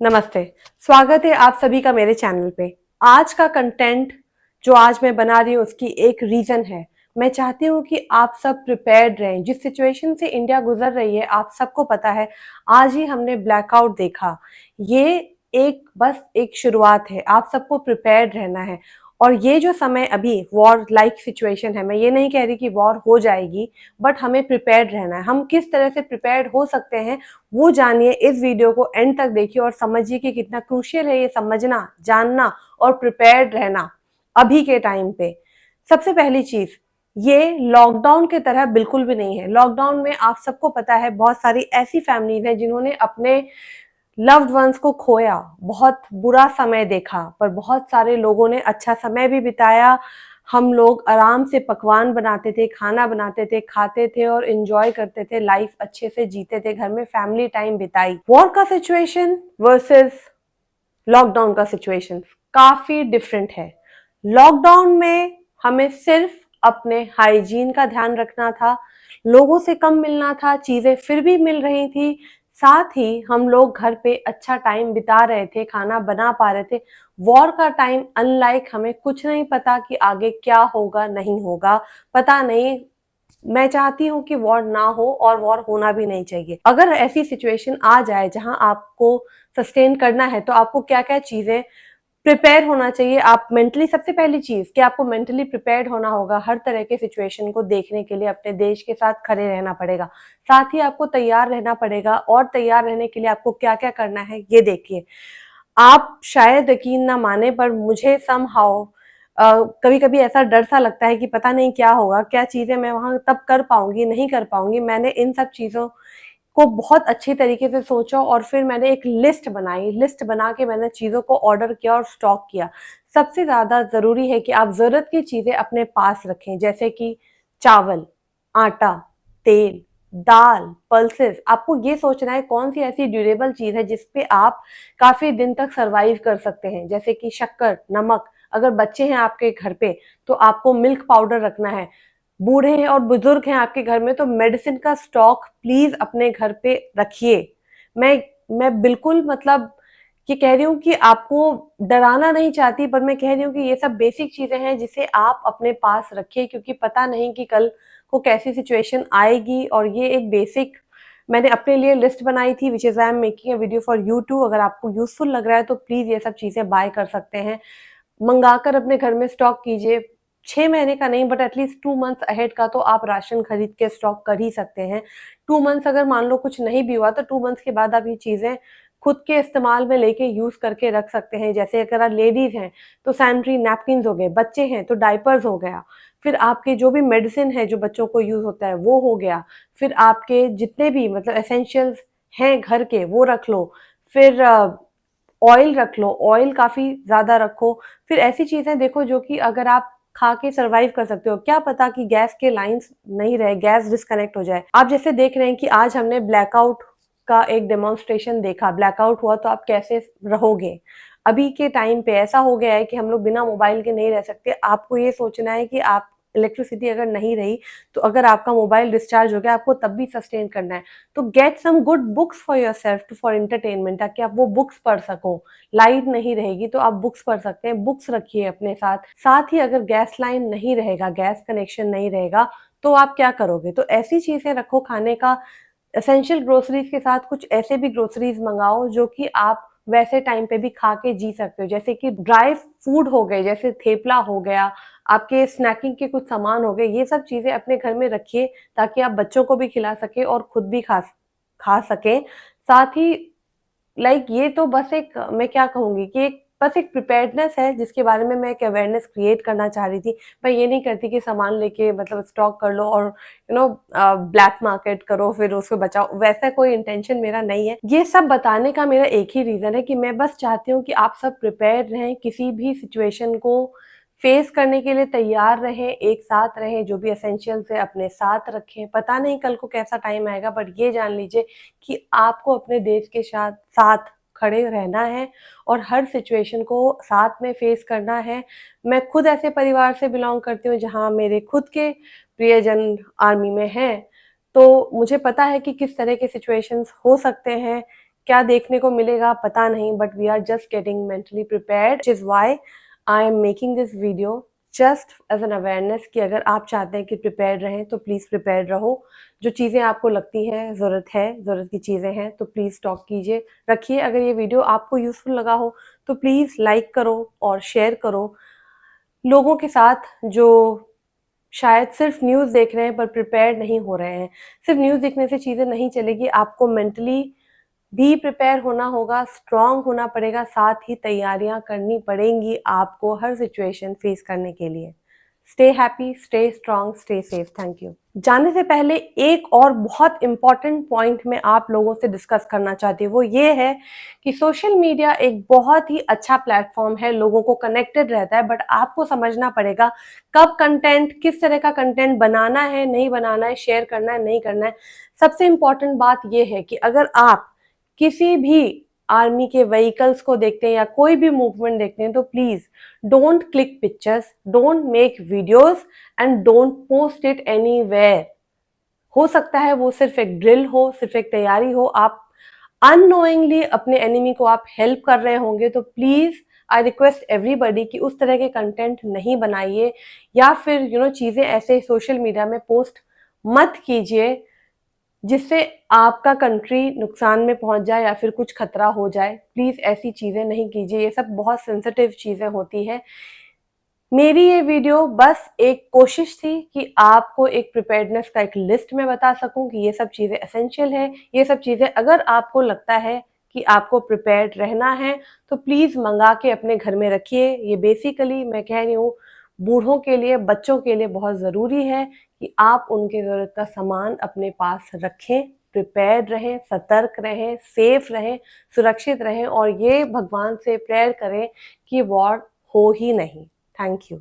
नमस्ते। स्वागत है आप सभी का मेरे चैनल पे। आज का कंटेंट जो आज मैं बना रही हूँ उसकी एक रीज़न है। मैं चाहती हूँ कि आप सब प्रिपेयर्ड रहें। जिस सिचुएशन से इंडिया गुज़र रही है आप सबको पता है, आज ही हमने ब्लैकआउट देखा। ये बस एक शुरुआत है, आप सबको प्रिपेयर्ड रहना है। और ये जो समय अभी वॉर लाइक सिचुएशन है, मैं ये नहीं कह रही कि वॉर हो जाएगी, बट हमें प्रिपेयर्ड रहना है। हम किस तरह से प्रिपेयर्ड हो सकते हैं वो जानिए, इस वीडियो को एंड तक देखिए और समझिए कि कितना क्रूशियल है ये समझना, जानना और प्रिपेयर्ड रहना अभी के टाइम पे। सबसे पहली चीज, ये लॉकडाउन की तरह बिल्कुल भी नहीं है। लॉकडाउन में आप सबको पता है बहुत सारी ऐसी फैमिलीज हैं जिन्होंने अपने लव्ड वंस को खोया, बहुत बुरा समय देखा, पर बहुत सारे लोगों ने अच्छा समय भी बिताया। हम लोग आराम से पकवान बनाते थे, खाना बनाते थे, खाते थे और एंजॉय करते थे, लाइफ अच्छे से जीते थे, घर में फैमिली टाइम बिताई। वॉर का सिचुएशन वर्सेस लॉकडाउन का सिचुएशन काफी डिफरेंट है। लॉकडाउन में हमें सिर्फ अपने हाइजीन का ध्यान रखना था, लोगों से कम मिलना था, चीजें फिर भी मिल रही थी, साथ ही हम लोग घर पे अच्छा टाइम बिता रहे थे, खाना बना पा रहे थे। वॉर का टाइम अनलाइक, हमें कुछ नहीं पता कि आगे क्या होगा नहीं होगा, पता नहीं। मैं चाहती हूँ कि वॉर ना हो और वॉर होना भी नहीं चाहिए। अगर ऐसी सिचुएशन आ जाए जहां आपको सस्टेन करना है तो आपको क्या क्या चीजें प्रिपेयर होना चाहिए। आप मेंटली, सबसे पहली चीज कि आपको मेंटली प्रिपेयर्ड होना होगा, हर तरह के सिचुएशन को देखने के लिए अपने देश के साथ खड़े रहना पड़ेगा। साथ ही आपको तैयार रहना पड़ेगा, और तैयार रहने के लिए आपको क्या क्या करना है ये देखिए। आप शायद यकीन ना माने, पर मुझे समहाउ कभी कभी ऐसा डर सा लगता है कि पता नहीं क्या होगा, क्या चीजें मैं वहां तब कर पाऊंगी नहीं कर पाऊंगी। मैंने इन सब चीजों को बहुत अच्छी तरीके से सोचा और फिर मैंने एक लिस्ट बनाई। लिस्ट बना के मैंने चीज़ों को ऑर्डर किया और स्टॉक किया। सबसे ज़्यादा ज़रूरी है कि आप ज़रूरत की चीज़ें अपने पास रखें, जैसे कि चावल, आटा, तेल, दाल, पल्सेस। आपको ये सोचना है कौन सी ऐसी ड्यूरेबल चीज़ है जिस पे आप काफ़ी दिन तक सर्वाइव कर सकते हैं, जैसे कि शक्कर, नमक। अगर बच्चे हैं आपके घर पे तो आपको मिल्क पाउडर रखना है। बूढ़े हैं और बुजुर्ग हैं आपके घर में तो मेडिसिन का स्टॉक प्लीज अपने घर पे रखिए। मैं मैं बिल्कुल मतलब ये कह रही हूँ कि आपको डराना नहीं चाहती, पर मैं कह रही हूँ कि ये सब बेसिक चीजें हैं जिसे आप अपने पास रखिए, क्योंकि पता नहीं कि कल को कैसी सिचुएशन आएगी। और ये एक बेसिक मैंने अपने लिए लिस्ट बनाई थी, which is I am making a video for you too. अगर आपको यूजफुल लग रहा है तो प्लीज ये सब चीजें बाय कर सकते हैं, मंगाकर अपने घर में स्टॉक कीजिए। 6 महीने का नहीं, बट एटलीस्ट 2 मंथ्स अहेड का तो आप राशन खरीद के स्टॉक कर ही सकते हैं। 2 मंथ्स अगर मान लो कुछ नहीं भी हुआ तो 2 मंथ्स के बाद आप ये चीजें खुद के इस्तेमाल में लेके यूज करके रख सकते हैं। जैसे अगर आप लेडीज हैं तो सैनिटरी नैपकिन हो गए, बच्चे हैं तो डायपर्स हो गया, फिर आपके जो भी मेडिसिन है जो बच्चों को यूज होता है वो हो गया, फिर आपके जितने भी मतलब एसेंशियल्स हैं घर के वो रख लो, फिर ऑयल रख लो, ऑयल काफ़ी ज़्यादा रखो। फिर ऐसी चीज़ें देखो जो कि अगर आप खा के सर्वाइव कर सकते हो। क्या पता कि गैस के लाइन्स नहीं रहे, गैस डिस्कनेक्ट हो जाए। आप जैसे देख रहे हैं कि आज हमने ब्लैकआउट का एक डेमोन्स्ट्रेशन देखा, ब्लैकआउट हुआ तो आप कैसे रहोगे? अभी के टाइम पे ऐसा हो गया है कि हम लोग बिना मोबाइल के नहीं रह सकते। आपको ये सोचना है कि आप इलेक्ट्रिसिटी अगर नहीं रही, तो अगर आपका मोबाइल डिस्चार्ज हो गया, आपको तब भी सस्टेन करना है। तो get some good books for yourself too for entertainment, ताकि आप वो बुक्स पढ़ सको। लाइट नहीं रहेगी तो आप बुक्स पढ़ सकते हैं, बुक्स रखिए अपने साथ। साथ ही अगर गैस लाइन नहीं रहेगा, गैस कनेक्शन नहीं रहेगा, तो आप क्या करोगे? तो ऐसी चीजें रखो खाने का। एसेंशियल ग्रोसरीज के साथ कुछ ऐसे भी ग्रोसरीज मंगाओ जो कि आप वैसे टाइम पे भी खा के जी सकते हो, जैसे कि ड्राई फूड हो गए, जैसे थेपला हो गया, आपके स्नैकिंग के कुछ सामान हो गए। ये सब चीजें अपने घर में रखिए ताकि आप बच्चों को भी खिला सके और खुद भी खा खा सकें। साथ ही ये तो बस एक, मैं क्या कहूँगी कि एक बस एक प्रिपेयर्डनेस है जिसके बारे में मैं एक अवेयरनेस क्रिएट करना चाह रही थी। मैं ये नहीं करती कि सामान लेके मतलब स्टॉक कर लो और ब्लैक मार्केट करो फिर उसको बचाओ, वैसा कोई इंटेंशन मेरा नहीं है। ये सब बताने का मेरा एक ही रीज़न है कि मैं बस चाहती हूँ कि आप सब प्रिपेयर रहें, किसी भी सिचुएशन को फेस करने के लिए तैयार रहें, एक साथ रहें, जो भी एसेंशियल्स है अपने साथ रखें। पता नहीं कल को कैसा टाइम आएगा, बट ये जान लीजिए कि आपको अपने देश के साथ साथ खड़े रहना है और हर सिचुएशन को साथ में फेस करना है। मैं खुद ऐसे परिवार से बिलोंग करती हूँ जहाँ मेरे खुद के प्रियजन आर्मी में हैं, तो मुझे पता है कि किस तरह के सिचुएशंस हो सकते हैं, क्या देखने को मिलेगा पता नहीं, but we are just getting mentally prepared, which is why I am making this video just as an awareness कि अगर आप चाहते हैं कि प्रिपेयर्ड रहें तो प्लीज़ प्रिपेयर्ड रहो। जो चीज़ें आपको लगती हैं ज़रूरत की चीज़ें हैं तो प्लीज़ स्टॉक कीजिए, रखिए। अगर ये वीडियो आपको यूज़फुल लगा हो तो प्लीज़ लाइक करो और शेयर करो लोगों के साथ जो शायद सिर्फ न्यूज़ देख रहे हैं पर प्रिपेयर नहीं हो रहे हैं। सिर्फ न्यूज़ देखने से चीज़ें नहीं चलेगी, आपको मेंटली भी प्रिपेयर होना होगा, स्ट्रॉन्ग होना पड़ेगा, साथ ही तैयारियां करनी पड़ेंगी आपको हर सिचुएशन फेस करने के लिए। Stay happy, stay strong, stay safe. Thank you. जाने से पहले एक और बहुत इंपॉर्टेंट पॉइंट मैं आप लोगों से डिस्कस करना चाहती हूँ, वो ये है कि सोशल मीडिया एक बहुत ही अच्छा प्लेटफॉर्म है, लोगों को कनेक्टेड रहता है, बट आपको समझना पड़ेगा कब कंटेंट, किस तरह का कंटेंट बनाना है, नहीं बनाना है, शेयर करना है, नहीं करना है। सबसे इंपॉर्टेंट बात यह है कि अगर आप किसी भी आर्मी के व्हीकल्स को देखते हैं या कोई भी मूवमेंट देखते हैं तो please don't click pictures, don't make videos and don't post it anywhere. हो सकता है वो सिर्फ एक ड्रिल हो, सिर्फ एक तैयारी हो, आप अननोइंगली अपने एनिमी को आप हेल्प कर रहे होंगे, तो प्लीज आई रिक्वेस्ट एवरीबडी कि उस तरह के कंटेंट नहीं बनाइए या फिर चीजें ऐसे सोशल मीडिया में पोस्ट मत कीजिए जिससे आपका कंट्री नुकसान में पहुंच जाए या फिर कुछ खतरा हो जाए। प्लीज ऐसी चीजें नहीं कीजिए, ये सब बहुत सेंसिटिव चीजें होती हैं। मेरी ये वीडियो बस एक कोशिश थी कि आपको एक प्रिपेयर्डनेस का एक लिस्ट में बता सकूं कि ये सब चीजें एसेंशियल है। ये सब चीजें अगर आपको लगता है कि आपको प्रिपेयर्ड रहना है तो प्लीज मंगा के अपने घर में रखिए। ये बेसिकली मैं कह रही हूँ बूढ़ों के लिए, बच्चों के लिए बहुत ज़रूरी है कि आप उनके ज़रूरत का सामान अपने पास रखें, प्रिपेयर्ड रहें, सतर्क रहें, सेफ रहें, सुरक्षित रहें और ये भगवान से प्रेयर करें कि वॉर हो ही नहीं। Thank you.